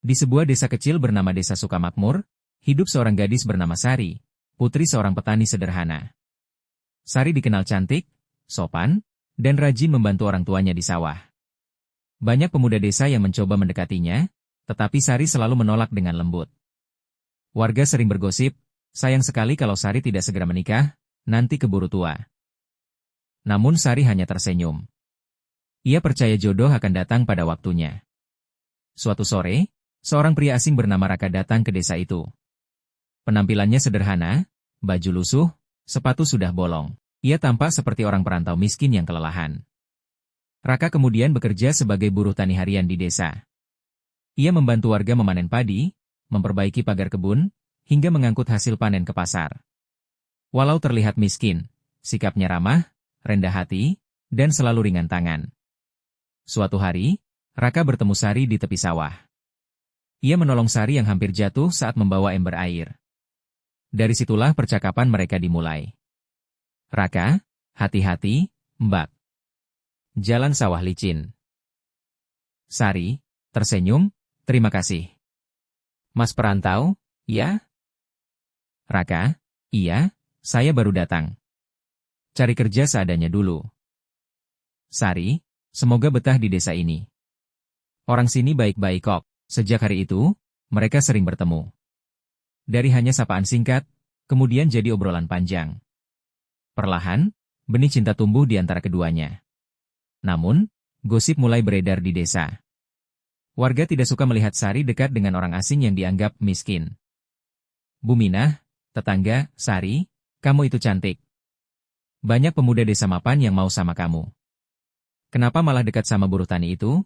Di sebuah desa kecil bernama Desa Sukamakmur, hidup seorang gadis bernama Sari, putri seorang petani sederhana. Sari dikenal cantik, sopan, dan rajin membantu orang tuanya di sawah. Banyak pemuda desa yang mencoba mendekatinya, tetapi Sari selalu menolak dengan lembut. Warga sering bergosip, sayang sekali kalau Sari tidak segera menikah, nanti keburu tua. Namun Sari hanya tersenyum. Ia percaya jodoh akan datang pada waktunya. Suatu sore, seorang pria asing bernama Raka datang ke desa itu. Penampilannya sederhana, baju lusuh, sepatu sudah bolong. Ia tampak seperti orang perantau miskin yang kelelahan. Raka kemudian bekerja sebagai buruh tani harian di desa. Ia membantu warga memanen padi, memperbaiki pagar kebun, hingga mengangkut hasil panen ke pasar. Walau terlihat miskin, sikapnya ramah, rendah hati, dan selalu ringan tangan. Suatu hari, Raka bertemu Sari di tepi sawah. Ia menolong Sari yang hampir jatuh saat membawa ember air. Dari situlah percakapan mereka dimulai. Raka, hati-hati, Mbak. Jalan sawah licin. Sari, tersenyum, terima kasih. Mas perantau, ya? Raka, iya, saya baru datang. Cari kerja seadanya dulu. Sari, semoga betah di desa ini. Orang sini baik-baik kok. Sejak hari itu, mereka sering bertemu. Dari hanya sapaan singkat, kemudian jadi obrolan panjang. Perlahan, benih cinta tumbuh di antara keduanya. Namun, gosip mulai beredar di desa. Warga tidak suka melihat Sari dekat dengan orang asing yang dianggap miskin. Bu Minah, tetangga, Sari, kamu itu cantik. Banyak pemuda desa mapan yang mau sama kamu. Kenapa malah dekat sama buruh tani itu?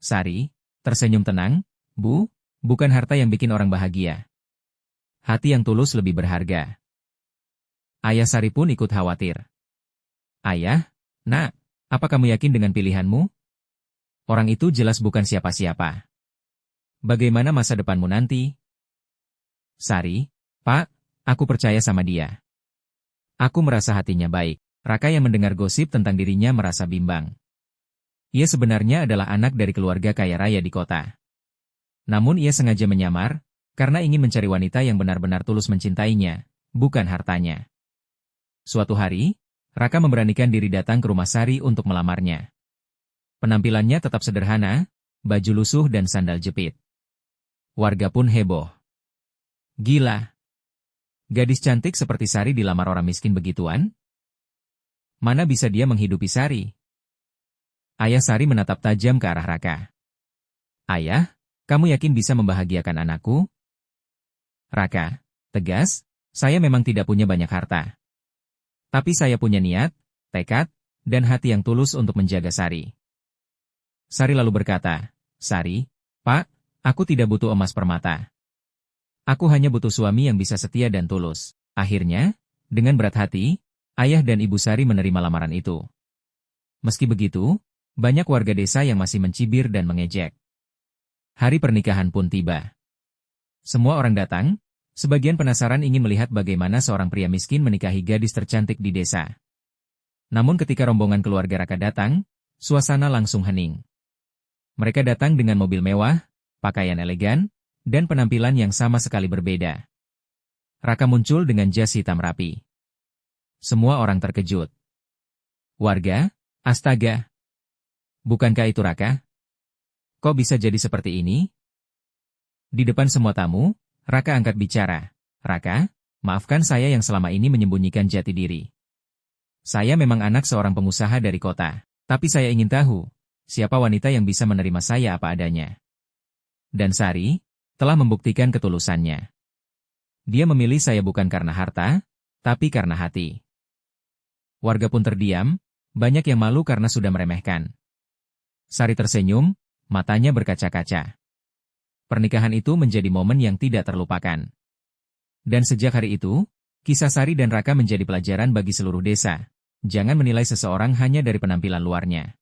Sari, tersenyum tenang, Bu, bukan harta yang bikin orang bahagia. Hati yang tulus lebih berharga. Ayah Sari pun ikut khawatir. Ayah, Nak, apa kamu yakin dengan pilihanmu? Orang itu jelas bukan siapa-siapa. Bagaimana masa depanmu nanti? Sari, Pak, aku percaya sama dia. Aku merasa hatinya baik. Raka yang mendengar gosip tentang dirinya merasa bimbang. Ia sebenarnya adalah anak dari keluarga kaya raya di kota. Namun ia sengaja menyamar, karena ingin mencari wanita yang benar-benar tulus mencintainya, bukan hartanya. Suatu hari, Raka memberanikan diri datang ke rumah Sari untuk melamarnya. Penampilannya tetap sederhana, baju lusuh dan sandal jepit. Warga pun heboh. Gila! Gadis cantik seperti Sari dilamar orang miskin begituan? Mana bisa dia menghidupi Sari? Ayah Sari menatap tajam ke arah Raka. Ayah, kamu yakin bisa membahagiakan anakku? Raka, tegas, saya memang tidak punya banyak harta. Tapi saya punya niat, tekad, dan hati yang tulus untuk menjaga Sari. Sari lalu berkata, Sari, Pak, aku tidak butuh emas permata. Aku hanya butuh suami yang bisa setia dan tulus. Akhirnya, dengan berat hati, ayah dan ibu Sari menerima lamaran itu. Meski begitu, banyak warga desa yang masih mencibir dan mengejek. Hari pernikahan pun tiba. Semua orang datang, sebagian penasaran ingin melihat bagaimana seorang pria miskin menikahi gadis tercantik di desa. Namun ketika rombongan keluarga Raka datang, suasana langsung hening. Mereka datang dengan mobil mewah, pakaian elegan, dan penampilan yang sama sekali berbeda. Raka muncul dengan jas hitam rapi. Semua orang terkejut. Warga, astaga! Bukankah itu Raka? Kok bisa jadi seperti ini? Di depan semua tamu, Raka angkat bicara. Raka, maafkan saya yang selama ini menyembunyikan jati diri. Saya memang anak seorang pengusaha dari kota, tapi saya ingin tahu, siapa wanita yang bisa menerima saya apa adanya. Dan Sari telah membuktikan ketulusannya. Dia memilih saya bukan karena harta, tapi karena hati. Warga pun terdiam, banyak yang malu karena sudah meremehkan. Sari tersenyum, matanya berkaca-kaca. Pernikahan itu menjadi momen yang tidak terlupakan. Dan sejak hari itu, kisah Sari dan Raka menjadi pelajaran bagi seluruh desa. Jangan menilai seseorang hanya dari penampilan luarnya.